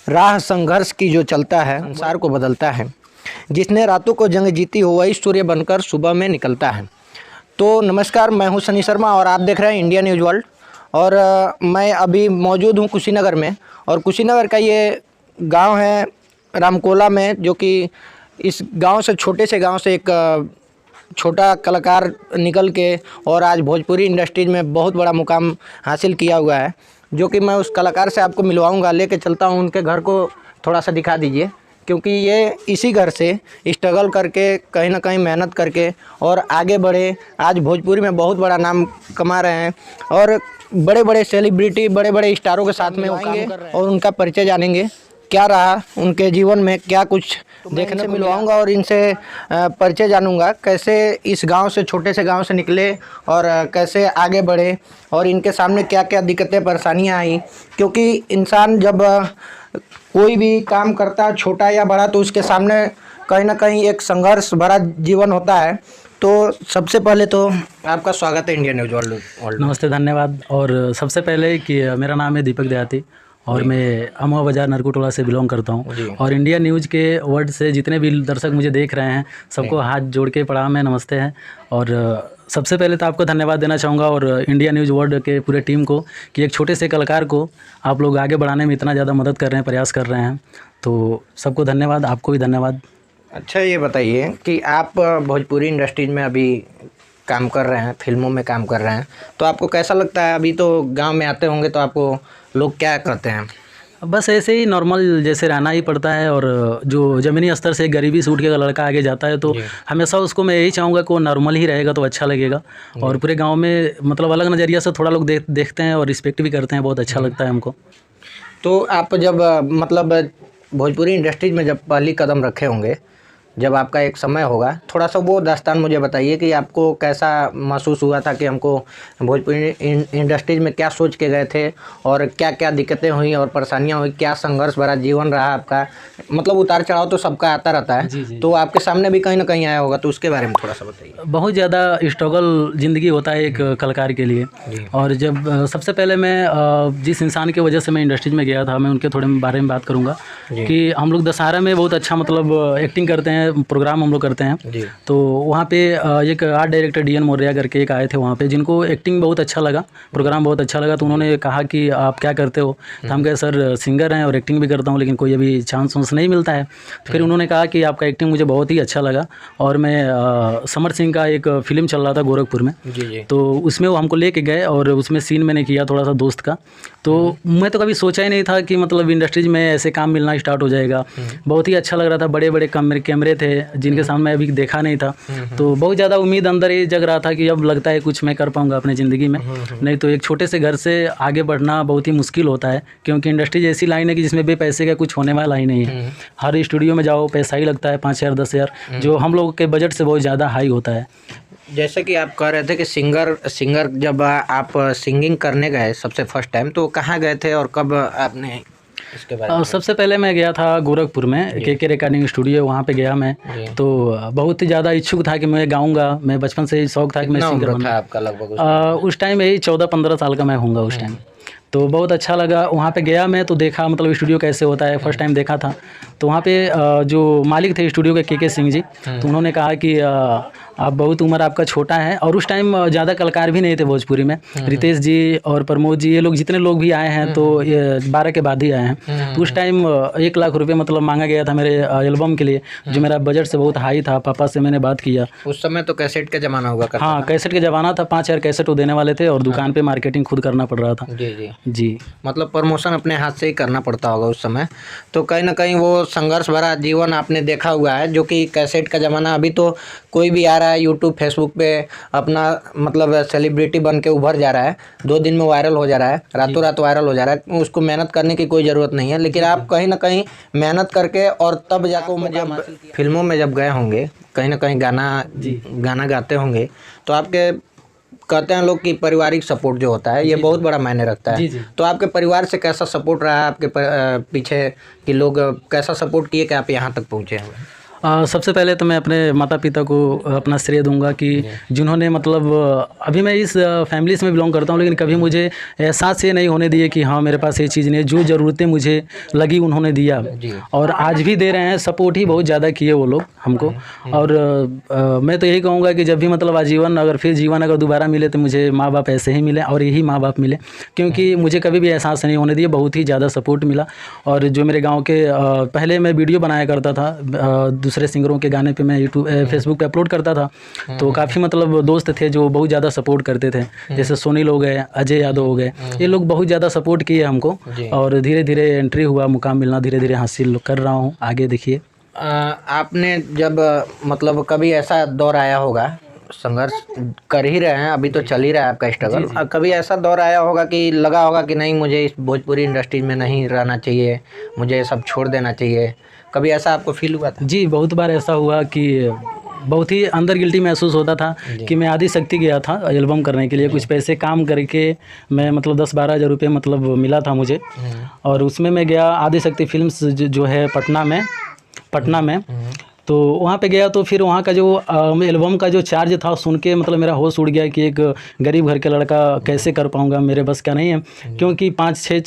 राह संघर्ष की जो चलता है संसार को बदलता है। जिसने रातों को जंग जीती हो वही सूर्य बनकर सुबह में निकलता है। तो नमस्कार, मैं हूं सनी शर्मा और आप देख रहे हैं इंडिया न्यूज़ वर्ल्ड। और मैं अभी मौजूद हूं कुशीनगर में। और कुशीनगर का ये गांव है रामकोला में, जो कि इस गांव से छोटे से गांव से एक छोटा कलाकार निकल के और आज भोजपुरी इंडस्ट्रीज में बहुत बड़ा मुकाम हासिल किया हुआ है, जो कि मैं उस कलाकार से आपको मिलवाऊंगा। लेके चलता हूं उनके घर को, थोड़ा सा दिखा दीजिए, क्योंकि ये इसी घर से स्ट्रगल करके कहीं ना कहीं मेहनत करके और आगे बढ़े, आज भोजपुरी में बहुत बड़ा नाम कमा रहे हैं और बड़े बड़े सेलिब्रिटी, बड़े बड़े स्टारों के साथ में वो काम कर रहे हैं और उनका परिचय जानेंगे, क्या रहा उनके जीवन में, क्या कुछ देखने को मिलवाऊंगा और इनसे परिचय जानूंगा, कैसे इस गांव से, छोटे से गांव से निकले और कैसे आगे बढ़े और इनके सामने क्या क्या दिक्कतें परेशानियां आई। क्योंकि इंसान जब कोई भी काम करता है, छोटा या बड़ा, तो उसके सामने कहीं ना कहीं एक संघर्ष भरा जीवन होता है। तो सबसे पहले तो आपका स्वागत है इंडिया न्यूज़ वर्ल्ड। नमस्ते, धन्यवाद। और सबसे पहले कि मेरा नाम है दीपक देहाती और मैं अमवा बाज़ार नरकुटोला से बिलोंग करता हूँ। और इंडिया न्यूज़ के वर्ड से जितने भी दर्शक मुझे देख रहे हैं सबको हाथ जोड़ के प्रणाम है, नमस्ते हैं। और सबसे पहले तो आपको धन्यवाद देना चाहूँगा और इंडिया न्यूज़ वर्ल्ड के पूरे टीम को कि एक छोटे से कलाकार को आप लोग आगे बढ़ाने में इतना ज़्यादा मदद कर रहे हैं, प्रयास कर रहे हैं। तो सबको धन्यवाद, आपको भी धन्यवाद। अच्छा, ये बताइए कि आप भोजपुरी इंडस्ट्रीज में अभी काम कर रहे हैं, फिल्मों में काम कर रहे हैं, तो आपको कैसा लगता है? अभी तो गांव में आते होंगे तो आपको लोग क्या कहते हैं? बस ऐसे ही नॉर्मल जैसे रहना ही पड़ता है। और जो ज़मीनी स्तर से गरीबी से उठ के लड़का आगे जाता है तो हमेशा उसको मैं यही चाहूँगा कि वो नॉर्मल ही रहेगा तो अच्छा लगेगा। और पूरे गांव में मतलब अलग नज़रिया से थोड़ा लोग देखते हैं और रिस्पेक्ट भी करते हैं, बहुत अच्छा लगता है हमको। तो आप जब मतलब भोजपुरी इंडस्ट्रीज में जब पहली कदम रखे होंगे, जब आपका एक समय होगा, थोड़ा सा वो दास्तान मुझे बताइए कि आपको कैसा महसूस हुआ था कि हमको भोजपुरी इंडस्ट्रीज में क्या सोच के गए थे और क्या क्या दिक्कतें हुई और परेशानियां हुई, क्या संघर्ष भरा जीवन रहा आपका? मतलब उतार चढ़ाव तो सबका आता रहता है। जी। तो आपके सामने भी कहीं ना कहीं आया होगा, तो उसके बारे में थोड़ा सा बताइए। बहुत ज़्यादा स्ट्रगल ज़िंदगी होता है एक कलाकार के लिए। और जब सबसे पहले मैं जिस इंसान की वजह से मैं इंडस्ट्रीज में गया था, मैं उनके थोड़े बारे में बात करूँगा कि हम लोग दशहरा में बहुत अच्छा मतलब एक्टिंग करते हैं, प्रोग्राम हम लोग करते हैं। तो वहाँ पे एक आर्ट डायरेक्टर DN मौर्या करके एक आए थे वहाँ पे, जिनको एक्टिंग बहुत अच्छा लगा, प्रोग्राम बहुत अच्छा लगा। तो उन्होंने कहा कि आप क्या करते हो? तो हम कहे सर सिंगर हैं और एक्टिंग भी करता हूँ, लेकिन कोई अभी चांस वांस नहीं मिलता है। तो फिर उन्होंने कहा कि आपका एक्टिंग मुझे बहुत ही अच्छा लगा। और मैं समर सिंह का एक फ़िल्म चल रहा था गोरखपुर में, तो उसमें वो हमको लेके गए और उसमें सीन मैंने किया थोड़ा सा दोस्त का। तो मैं तो कभी सोचा ही नहीं था कि मतलब इंडस्ट्रीज में ऐसे काम मिलना स्टार्ट हो जाएगा। बहुत ही अच्छा लग रहा था, बड़े बड़े कैमरे थे जिनके सामने मैं अभी देखा नहीं था। तो बहुत ज़्यादा उम्मीद अंदर ये जग रहा था कि अब लगता है कुछ मैं कर पाऊँगा अपने ज़िंदगी में। नहीं तो एक छोटे से घर से आगे बढ़ना बहुत ही मुश्किल होता है, क्योंकि इंडस्ट्रीज ऐसी लाइन है कि जिसमें पैसे का कुछ होने वाला ही नहीं है। हर स्टूडियो में जाओ पैसा ही लगता है, 5,000 10,000, जो हम लोग के बजट से बहुत ज़्यादा हाई होता है। जैसे कि आप कह रहे थे कि सिंगर जब आप सिंगिंग करने गए सबसे फर्स्ट टाइम, तो कहाँ गए थे और कब आपने इसके बारे में? सबसे पहले मैं गया था गोरखपुर में, KK रिकॉर्डिंग स्टूडियो, वहाँ पे गया मैं। तो बहुत ही ज़्यादा इच्छुक था कि मैं गाऊंगा, मैं बचपन से ही शौक था कि मैं सिंगर बनूं। आपका लगभग उस टाइम यही 14-15 साल का मैं होऊंगा उस टाइम। तो बहुत अच्छा लगा, वहाँ पे गया मैं तो देखा मतलब स्टूडियो कैसे होता है, फर्स्ट टाइम देखा था। तो वहाँ पे जो मालिक थे स्टूडियो के KK सिंह जी, तो उन्होंने कहा कि आप बहुत उम्र आपका छोटा है। और उस टाइम ज़्यादा कलाकार भी नहीं थे भोजपुरी में, रितेश जी और प्रमोद जी, ये लोग जितने लोग भी आए हैं तो ये 12 के बाद ही आए हैं। तो उस टाइम 1 लाख रुपये मतलब मांगा गया था मेरे एल्बम के लिए, जो मेरा बजट से बहुत हाई था। पापा से मैंने बात किया, उस समय तो कैसेट का ज़माना होगा। हाँ, कैसेट का ज़माना था, 5,000 कैसेट वो देने वाले थे और दुकान पे मार्केटिंग खुद करना पड़ रहा था। जी, मतलब प्रमोशन अपने हाथ से ही करना पड़ता होगा उस समय। तो कहीं ना कहीं वो संघर्ष भरा जीवन आपने देखा हुआ है, जो कि कैसेट का ज़माना। अभी तो कोई भी आ रहा है यूट्यूब फेसबुक पे अपना मतलब सेलिब्रिटी बन के उभर जा रहा है, 2 दिन में वायरल हो जा रहा है, रातों रात वायरल हो जा रहा है। उसको मेहनत करने की कोई ज़रूरत नहीं है, लेकिन आप कहीं ना कहीं मेहनत करके और तब जाकर जब फिल्मों में जब गए होंगे, कहीं ना कहीं गाना गाते होंगे, तो आपके कहते हैं लोग कि पारिवारिक सपोर्ट जो होता है ये बहुत बड़ा मायने रखता है। तो आपके परिवार से कैसा सपोर्ट रहा आपके पीछे, कि लोग कैसा सपोर्ट किए कि आप यहाँ तक पहुँचे हैं? सबसे पहले तो मैं अपने माता पिता को अपना श्रेय दूंगा कि जिन्होंने मतलब अभी मैं इस फैमिली से मैं बिलोंग करता हूँ, लेकिन कभी मुझे एहसास ये नहीं होने दिए कि हाँ मेरे पास ये चीज़ नहीं है। जो ज़रूरतें मुझे लगी उन्होंने दिया और आज भी दे रहे हैं। सपोर्ट ही बहुत ज़्यादा किए वो लोग हमको। और मैं तो यही कहूँगा कि जब भी मतलब आजीवन अगर फिर जीवन अगर दोबारा मिले तो मुझे माँ बाप ऐसे ही मिले और यही माँ बाप मिले, क्योंकि मुझे कभी भी एहसास नहीं होने दिया। बहुत ही ज़्यादा सपोर्ट मिला। और जो मेरे गाँव के पहले मैं वीडियो बनाया करता था, दूसरे सिंगरों के गाने पे मैं यूट्यूब फेसबुक पे अपलोड करता था, तो काफ़ी मतलब दोस्त थे जो बहुत ज़्यादा सपोर्ट करते थे। जैसे सोनील हो गए, अजय यादव हो गए, ये लोग बहुत ज़्यादा सपोर्ट किए हमको और धीरे धीरे एंट्री हुआ, मुकाम मिलना धीरे धीरे हासिल कर रहा हूँ। आगे देखिए। आपने जब मतलब कभी ऐसा दौर आया होगा, संघर्ष कर ही रहे हैं, अभी तो चल ही रहा है आपका स्ट्रगल, कभी ऐसा दौर आया होगा कि लगा होगा कि नहीं मुझे इस भोजपुरी इंडस्ट्री में नहीं रहना चाहिए, मुझे सब छोड़ देना चाहिए, कभी ऐसा आपको फील हुआ था? जी, बहुत बार ऐसा हुआ कि बहुत ही अंदर गिल्टी महसूस होता था कि मैं आदि शक्ति गया था एल्बम करने के लिए। कुछ पैसे काम करके मैं मतलब 10-12 हज़ार रुपये मतलब मिला था मुझे, और उसमें मैं गया आदि शक्ति फिल्म्स जो है पटना में। तो वहाँ पे गया तो फिर वहाँ का जो एल्बम का जो चार्ज था सुन के मतलब मेरा होश उड़ गया कि एक गरीब घर के लड़का कैसे कर पाऊँगा, मेरे बस का नहीं है। क्योंकि 5 से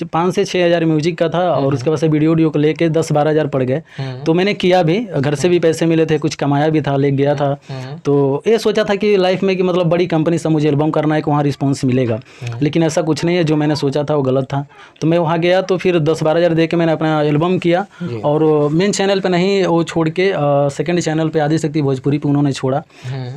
6 हज़ार म्यूजिक का था और उसके बाद से वीडियो को लेके 10-12 हज़ार पड़ गए। तो मैंने किया भी, घर से भी पैसे मिले थे, कुछ कमाया भी था, ले गया था। तो ये सोचा था कि लाइफ में कि मतलब बड़ी कंपनी से मुझे एल्बम करना है कि वहाँ रिस्पॉन्स मिलेगा, लेकिन ऐसा कुछ नहीं है। जो मैंने सोचा था वो गलत था। तो मैं वहाँ गया तो फिर 10-12 हज़ार दे के मैंने अपना एल्बम किया, और मेन चैनल पर नहीं, वो छोड़ के सेकंड चैनल पे आदि शक्ति भोजपुरी पे उन्होंने छोड़ा।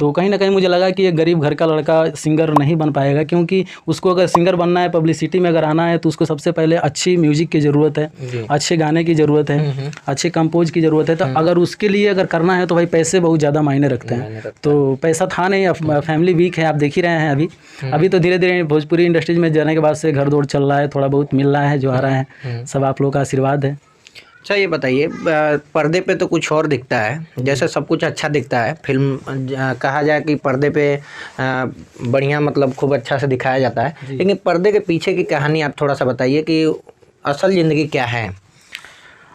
तो कहीं ना कहीं मुझे लगा कि एक गरीब घर का लड़का सिंगर नहीं बन पाएगा, क्योंकि उसको अगर सिंगर बनना है, पब्लिसिटी में अगर आना है, तो उसको सबसे पहले अच्छी म्यूजिक की ज़रूरत है, अच्छे गाने की ज़रूरत है, अच्छे कंपोज की ज़रूरत है। तो अगर उसके लिए अगर करना है तो भाई पैसे बहुत ज़्यादा मायने रखते हैं। तो पैसा था नहीं, फैमिली वीक है, आप देख ही रहे हैं। अभी तो धीरे धीरे भोजपुरी इंडस्ट्रीज में जाने के बाद से घर दौड़ चल रहा है, थोड़ा बहुत मिल रहा है, जो आ रहा है सब आप लोगों का आशीर्वाद है। अच्छा ये बताइए, पर्दे पे तो कुछ और दिखता है, जैसे सब कुछ अच्छा दिखता है, फिल्म कहा जाए कि पर्दे पे बढ़िया मतलब खूब अच्छा से दिखाया जाता है, लेकिन पर्दे के पीछे की कहानी आप थोड़ा सा बताइए कि असल ज़िंदगी क्या है?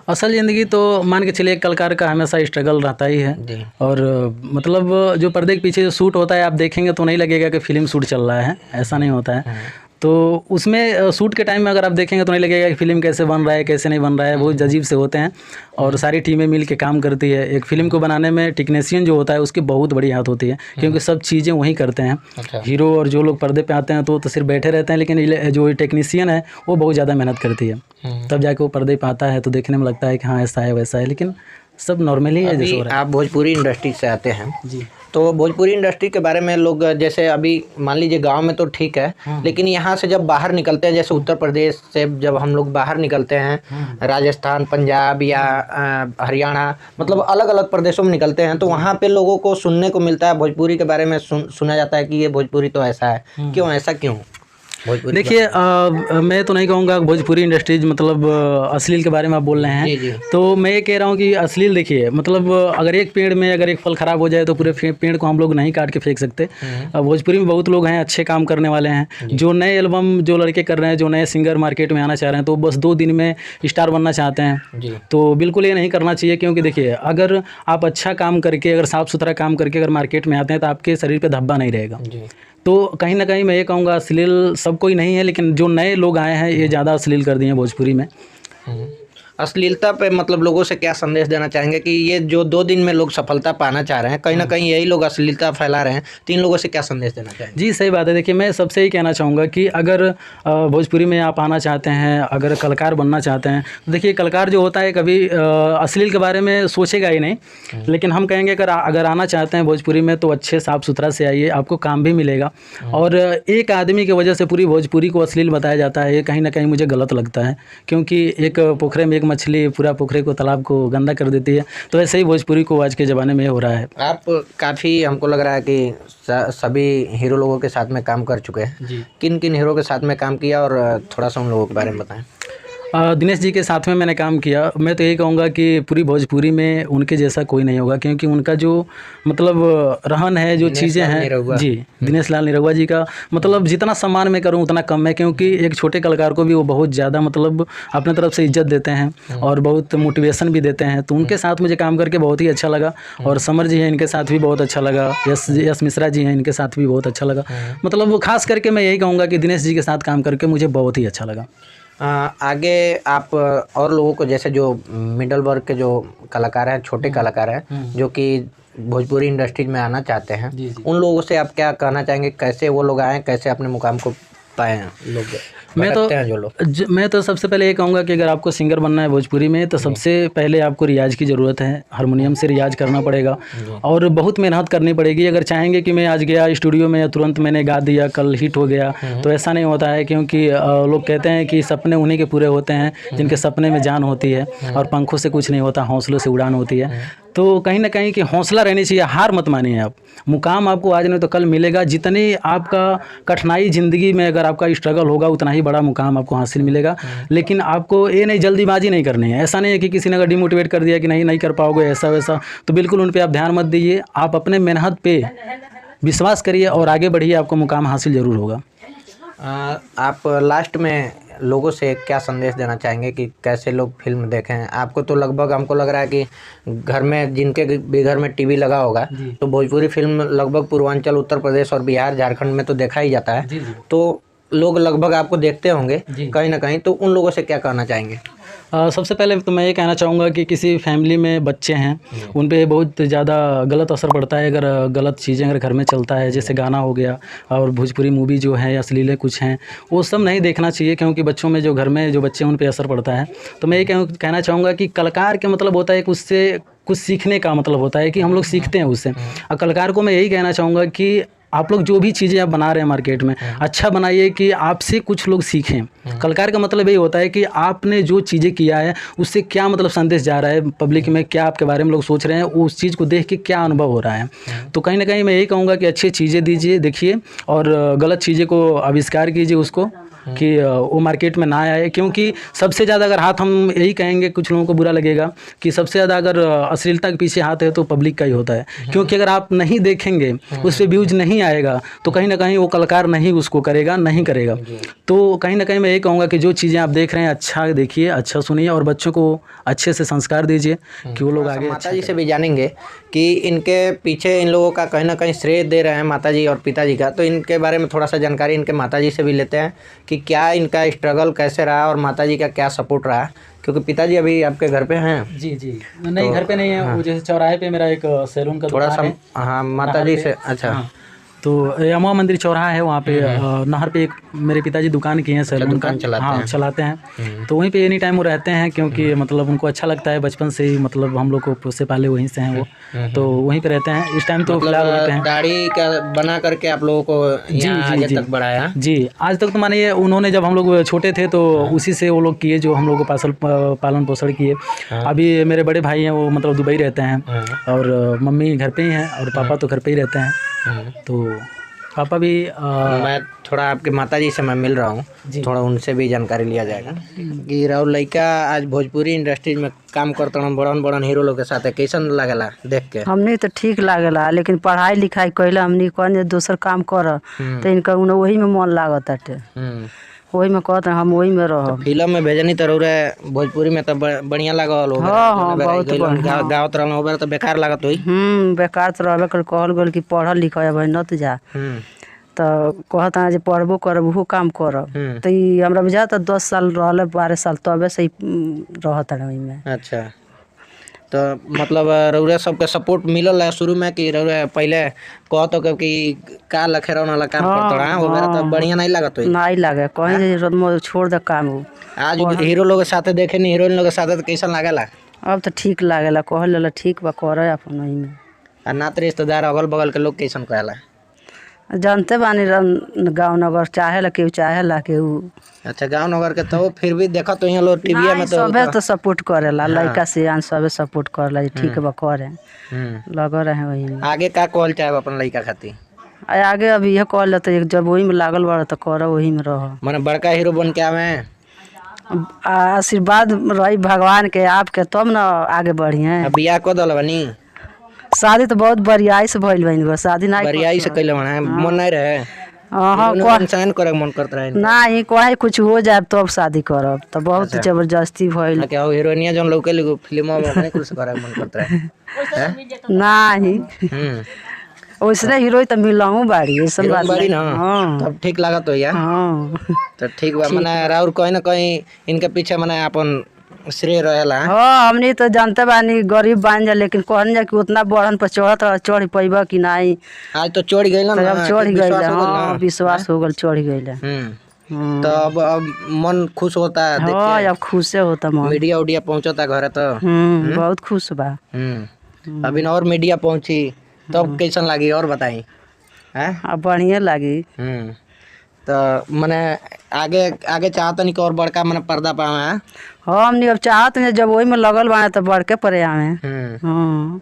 असल ज़िंदगी तो मान के चलिए कलाकार का हमेशा स्ट्रगल रहता ही है। और मतलब जो पर्दे के पीछे जो शूट होता है आप देखेंगे तो नहीं लगेगा कि फिल्म शूट चल रहा है, ऐसा नहीं होता है। तो उसमें शूट के टाइम में अगर आप देखेंगे तो नहीं लगेगा कि फ़िल्म कैसे बन रहा है, कैसे नहीं बन रहा है। बहुत अजीब से होते हैं और सारी टीमें मिल के काम करती है। एक फ़िल्म को बनाने में टेक्नीशियन जो होता है उसकी बहुत बड़ी हाथ होती है, क्योंकि सब चीज़ें वही करते हैं। हीरो और जो लोग पर्दे पे आते हैं तो सिर्फ बैठे रहते हैं, लेकिन जो टेक्नीशियन है वो बहुत ज़्यादा मेहनत करती है, तब जाके वो पर्दे पे आता है। तो देखने में लगता है कि हाँ ऐसा है वैसा है, लेकिन सब नॉर्मली है जैसे हो रहा है। आप भोजपुरी इंडस्ट्री से आते हैं जी, तो भोजपुरी इंडस्ट्री के बारे में लोग जैसे अभी मान लीजिए गांव में तो ठीक है, लेकिन यहाँ से जब बाहर निकलते हैं, जैसे उत्तर प्रदेश से जब हम लोग बाहर निकलते हैं, राजस्थान, पंजाब या हरियाणा, मतलब अलग अलग प्रदेशों में निकलते हैं, तो वहाँ पे लोगों को सुनने को मिलता है भोजपुरी के बारे में, सुना जाता है कि ये भोजपुरी तो ऐसा है। क्यों ऐसा क्यों? देखिए मैं तो नहीं कहूँगा भोजपुरी इंडस्ट्रीज मतलब अश्लील के बारे में आप बोल रहे हैं। जी। तो मैं ये कह रहा हूँ कि अश्लील देखिए मतलब अगर एक पेड़ में अगर एक फल ख़राब हो जाए तो पूरे पेड़ को हम लोग नहीं काट के फेंक सकते। भोजपुरी में बहुत लोग हैं, अच्छे काम करने वाले हैं, जो नए एल्बम जो लड़के कर रहे हैं, जो नए सिंगर मार्केट में आना चाह रहे हैं, तो बस 2 दिन में स्टार बनना चाहते हैं। तो बिल्कुल ये नहीं करना चाहिए, क्योंकि देखिए अगर आप अच्छा काम करके, अगर साफ़ सुथरा काम करके अगर मार्केट में आते हैं तो आपके शरीर पर धब्बा नहीं रहेगा। तो कहीं ना कहीं मैं ये कहूँगा अश्लील सब कोई नहीं है, लेकिन जो नए लोग आए हैं ये ज़्यादा अश्लील कर दिए हैं भोजपुरी में। अश्लीलता पे मतलब लोगों से क्या संदेश देना चाहेंगे कि ये जो 2 दिन में लोग सफलता पाना चाह रहे हैं, कहीं ना कहीं यही लोग अश्लीलता फैला रहे हैं, तो इन लोगों से क्या संदेश देना चाहेंगे? जी सही बात है। देखिए मैं सबसे ही कहना चाहूँगा कि अगर भोजपुरी में आप आना चाहते हैं, अगर कलाकार बनना चाहते हैं, तो देखिए कलाकार जो होता है कभी अश्लील के बारे में सोचेगा ही नहीं, लेकिन हम कहेंगे अगर आना चाहते हैं भोजपुरी में तो अच्छे साफ़ सुथरा से आइए, आपको काम भी मिलेगा। और एक आदमी की वजह से पूरी भोजपुरी को अश्लील बताया जाता है, ये कहीं ना कहीं मुझे गलत लगता है, क्योंकि एक पोखरे में एक मछली पूरा पोखरे को, तालाब को गंदा कर देती है। तो ऐसे ही भोजपुरी को आज के ज़माने में हो रहा है। आप काफ़ी हमको लग रहा है कि सभी हीरो लोगों के साथ में काम कर चुके हैं। किन किन हीरो के साथ में काम किया और थोड़ा सा उन लोगों के बारे में बताएं। दिनेश जी के साथ में मैंने काम किया। मैं तो यही कहूँगा कि पूरी भोजपुरी में उनके जैसा कोई नहीं होगा, क्योंकि उनका जो मतलब रहन है, जो चीज़ें हैं जी, दिनेश लाल निरहुआ जी का मतलब जितना सम्मान मैं करूँ उतना कम है, क्योंकि एक छोटे कलाकार को भी वो बहुत ज़्यादा मतलब अपने तरफ से इज्जत देते हैं और बहुत मोटिवेशन भी देते हैं। तो उनके साथ मुझे काम करके बहुत ही अच्छा लगा। और समर जी हैं, इनके साथ भी बहुत अच्छा लगा। यश मिश्रा जी हैं, इनके साथ भी बहुत अच्छा लगा। मतलब वो खास करके मैं यही कहूँगा कि दिनेश जी के साथ काम करके मुझे बहुत ही अच्छा लगा। आगे आप और लोगों को, जैसे जो मिडल वर्ग के जो कलाकार हैं, छोटे कलाकार हैं, जो कि भोजपुरी इंडस्ट्री में आना चाहते हैं, उन लोगों से आप क्या कहना चाहेंगे? कैसे वो लोग आएँ, कैसे अपने मुकाम को पाएँ लोग भटकते हैं जो लोग? मैं तो सबसे पहले ये कहूँगा कि अगर आपको सिंगर बनना है भोजपुरी में, तो सबसे पहले आपको रियाज की ज़रूरत है। हारमोनियम से रियाज करना पड़ेगा और बहुत मेहनत करनी पड़ेगी। अगर चाहेंगे कि मैं आज गया स्टूडियो में, तुरंत मैंने गा दिया, कल हिट हो गया, तो ऐसा नहीं होता है। क्योंकि लोग कहते हैं कि सपने उन्हीं के पूरे होते हैं जिनके सपने में जान होती है, और पंखों से कुछ नहीं होता, हौसलों से उड़ान होती है। तो कहीं ना कहीं कि हौसला रहनी चाहिए, हार मत मानिए आप। मुकाम आपको आज नहीं तो कल मिलेगा। जितनी आपका कठिनाई ज़िंदगी में अगर आपका स्ट्रगल होगा, उतना ही बड़ा मुकाम आपको हासिल मिलेगा। लेकिन आपको ये नहीं, जल्दीबाजी नहीं करनी है। ऐसा नहीं है कि किसी ने अगर डिमोटिवेट कर दिया कि नहीं कर पाओगे, ऐसा वैसा, तो बिल्कुल उन पर आप ध्यान मत दीजिए। आप अपने मेहनत पे विश्वास करिए और आगे बढ़िए, आपको मुकाम हासिल ज़रूर होगा। आप लास्ट में लोगों से क्या संदेश देना चाहेंगे कि कैसे लोग फिल्म देखें? आपको तो लगभग, हमको लग रहा है कि घर में, जिनके भी घर में टीवी लगा होगा, तो भोजपुरी फिल्म लगभग पूर्वांचल, उत्तर प्रदेश और बिहार, झारखंड में तो देखा ही जाता है। तो लोग लगभग आपको देखते होंगे कहीं ना कहीं, तो उन लोगों से क्या कहना चाहेंगे? सबसे पहले तो मैं ये कहना चाहूँगा कि किसी फैमिली में बच्चे हैं, उन पे बहुत ज़्यादा गलत असर पड़ता है अगर गलत चीज़ें अगर घर में चलता है, जैसे गाना हो गया और भोजपुरी मूवी जो है, अश्लील कुछ हैं, वो सब नहीं देखना चाहिए। क्योंकि बच्चों में, जो घर में जो बच्चे हैं, उन पे असर पड़ता है। तो मैं ये कहना चाहूँगा कि कलाकार के मतलब होता है कि उससे कुछ सीखने का मतलब होता है कि हम लोग सीखते हैं उससे। और कलाकार को मैं यही कहना चाहूँगा कि आप लोग जो भी चीज़ें आप बना रहे हैं मार्केट में, अच्छा बनाइए कि आपसे कुछ लोग सीखें। कलाकार का मतलब यही होता है कि आपने जो चीज़ें किया है उससे क्या मतलब संदेश जा रहा है पब्लिक में, क्या आपके बारे में लोग सोच रहे हैं, उस चीज़ को देख के क्या अनुभव हो रहा है। तो कहीं ना कहीं मैं यही कहूँगा कि अच्छी चीज़ें देखिए और गलत चीज़ें को आविष्कार कीजिए उसको, कि वो मार्केट में ना आए। क्योंकि सबसे ज़्यादा अगर हाथ, हम यही कहेंगे, कुछ लोगों को बुरा लगेगा कि सबसे ज़्यादा अगर अश्लीलता के पीछे हाथ है तो पब्लिक का ही होता है। क्योंकि अगर आप नहीं देखेंगे, उस पर व्यूज नहीं आएगा, तो कहीं ना कहीं वो कलाकार नहीं उसको करेगा, नहीं करेगा। तो कहीं ना कहीं मैं यही कहूँगा कि जो चीज़ें आप देख रहे हैं, अच्छा देखिए, अच्छा सुनिए और बच्चों को अच्छे से संस्कार दीजिए कि वो लोग आगे। माता जी से भी जानेंगे कि इनके पीछे, इन लोगों का कहीं ना कहीं श्रेय दे रहे हैं माता जी और पिताजी का, तो इनके बारे में थोड़ा सा जानकारी इनके माता जी से भी लेते हैं कि क्या इनका स्ट्रगल कैसे रहा और माता जी का क्या सपोर्ट रहा। क्योंकि पिताजी अभी आपके घर पे हैं? जी नहीं, तो घर पे नहीं है। वो जैसे चौराहे पे मेरा एक सैलून का थोड़ा दुकान सा, हाँ, माता जी से, अच्छा। तो यमुना मंदिर चौराहा है, वहाँ पे नहर पे एक मेरे पिताजी दुकान की हैं, सैलून का चलाते हैं। तो वहीं पे एनी टाइम वो रहते हैं, क्योंकि मतलब उनको अच्छा लगता है, बचपन से ही मतलब हम लोग को पोसे पाले वहीं से हैं वो, तो वहीं पे रहते हैं। इस टाइम तो फिलहाल रहते हैं। दाढ़ी का बना करके आप लोगों को आज तक बढ़ाया? जी, आज तक तो मानिए, उन्होंने जब हम लोग छोटे थे तो उसी से वो लोग किए, जो हम लोग को पालन पोषण किए। अभी मेरे बड़े भाई हैं, वो मतलब दुबई रहते हैं और मम्मी घर पे ही हैं और पापा तो घर पे ही रहते हैं। तो पापा भी मैं थोड़ा आपके माताजी से मैं मिल रहा हूँ, थोड़ा उनसे भी जानकारी लिया जाएगा कि राहुल लड़का आज भोजपुरी इंडस्ट्री में काम करता हूँ, बड़न हीरो लोग के साथ है, कैसन लागेला देख के? हमने तो ठीक लागेला, लेकिन पढ़ाई लिखाई कैला हमने कौन दूसर काम कर, तो इनका वही में मन लागत है, वही में कहते हम वही में रह। फिल्म में भेजनी तो रहे भोजपुरी में तो बढ़िया लागल हो। हाँ, बहुत बढ़िया। गाँव रहा तो बेकार लागत हुई। बेकार तो रहबे कर, कहल गल कि पढ़ल लिखल भाई न तो जा, तो कहता जे पढ़बो करब, वो काम करब। तो हमरा बुझाता 10 साल रहल, 12 साल, तबे से रहत है में। अच्छा, तो मतलब रउरा सबके सपोर्ट मिलल है शुरू में कि रउरा पहले कहतो कि का लखेरा वाला काम करता रहा, वो मेरा तो बढ़िया नहीं लागत हुई? नहीं लगे, कहीं छोड़ दे काम। आज हीरो लोग के साथ देखे नहीं, हीरोइन लोग के साथ तो कैसा लागेला? अब तो ठीक लागेला, कहल ठीक बा, करे अपन वही में। और नात रिश्तेदार अगल बगल के लोग कैसन कहेला? जानते बानी, गाँव नगर चाहेला केहू, चाहेला केहू। अच्छा, गाँव नगर के तो फिर भी देखा तो यहाँ लोग टीवी में तो सबे तो सपोर्ट करेला, लड़का से आन सबे सपोर्ट करेला, ठीक बा करे, लगे रहे वही में। आगे का कहल चाहे अपन लड़का खातिर? आगे अभी यह कहल तो जब वही में लागल बड़ा तो कर, वही में रह। माने बड़का हीरो बन के आवे? आशीर्वाद रही भगवान के आपके तब न आगे बढ़िए। अब बियाह को दल बनी शादी तो बहुत बरियाई से भइल बा, शादी नहीं बरियाई से कैले बना मन नहीं रहे हाँ इंसान करे मन करता रहे नहीं कोई कुछ हो जाए तब शादी करब तो बहुत जबरदस्ती भइल। क्या हीरोइनिया जौन लौके फिल्म में कुछ करे मन करता रहे नहीं वैसने हीरो तो मिलहूँ बाड़ी ऐसा बात बारी नहीं। ना हाँ तब ठीक लगा तो यार हाँ तो ठीक बा मने राउर कहीं ना कहीं इनके पीछे मने अपन श्रेय रहेला हाँ हमनी तो जानते बानी गरीब बान जा लेकिन कहन जा कि उतना बढ़न पर चढ़ पैबा कि नहीं आज तो चढ़ गई ना अब चढ़ कि गई। विश्वास हो गइल ना। हाँ विश्वास हो गल चढ़ गई। तो अब मन खुश होता है देख हाँ के अब खुश होता मन। मीडिया उडिया पहुंचता घर तो बहुत खुश बा। अभी और मीडिया पहुंची तब कैसन लगी और बताई हैं अब बढ़िया लगी। तो मने आगे आगे चाहता नहीं कि और बड़का मने पर्दा पावे हैं हाँ हमनी अब चाहत नहीं जब वही में लगल बाने तो बढ़ के पड़े आवे। हाँ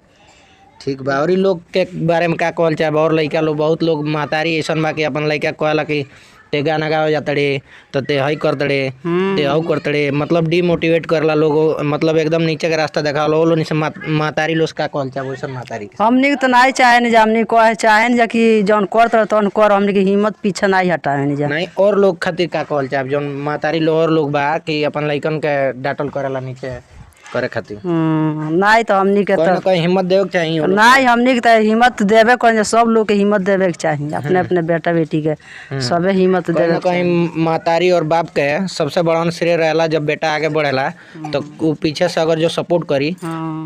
ठीक बा और इ लोग के बारे में का कहल चाहे और लइका लोग बहुत लोग महतारी ऐसन बा कि अपन लइका कहला कि ते गाना गावे जातड़े तो ते हई करतड़े ते हऊ करतड़े मतलब डिमोटिवेट करला लोग मतलब एकदम नीचे के रास्ता देखावला वो लोग नीचे महतारी लोग का कहल चाहे वैसन महतारी हमनी के तो नहीं चाहे नहीं हमनी कहे चाहे नहीं कि जौन कर तौन कर हमनी के हिम्मत पीछे नहीं हटावे नहीं जा। नहीं और लोग खातिर का कहल चाहे जौन महतारी लोग और लोग बा कि अपन लइकन के डांटल करेला नीचे करे खातिर नहीं तो हमनी के कोई ना तो कोई हिम्मत देवे के चाहिए वो लोग। नहीं हमनी के तो हिम्मत देवे कर सब लोग के हिम्मत देवे के चाहिए अपने अपने बेटा बेटी के सबे हिम्मत कहीं देवे ना कहीं महतारी और बाप के सबसे बड़ा श्रेय रहेला जब बेटा आगे बढ़ेला तो वो पीछे से अगर जो सपोर्ट करी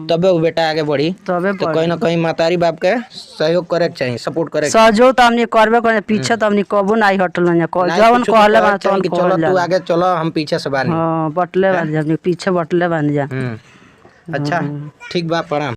तबे वो बेटा आगे बढ़ी तबे तो कहीं ना कहीं महतारी बाप के सहयोग करे के चाहिए सपोर्ट करे के सहयोग तो हमनी करबे कर पीछे तो हमनी कबो नहीं हटल चाहिए। जवन कुछ कहले कहे बा चाहिए तवन कि चलो कहल तू जाला। आगे चलो हम पीछे से बानी हाँ बटले बानी जा हमनी पीछे बटले बानी जा। अच्छा ठीक बा प्रणाम।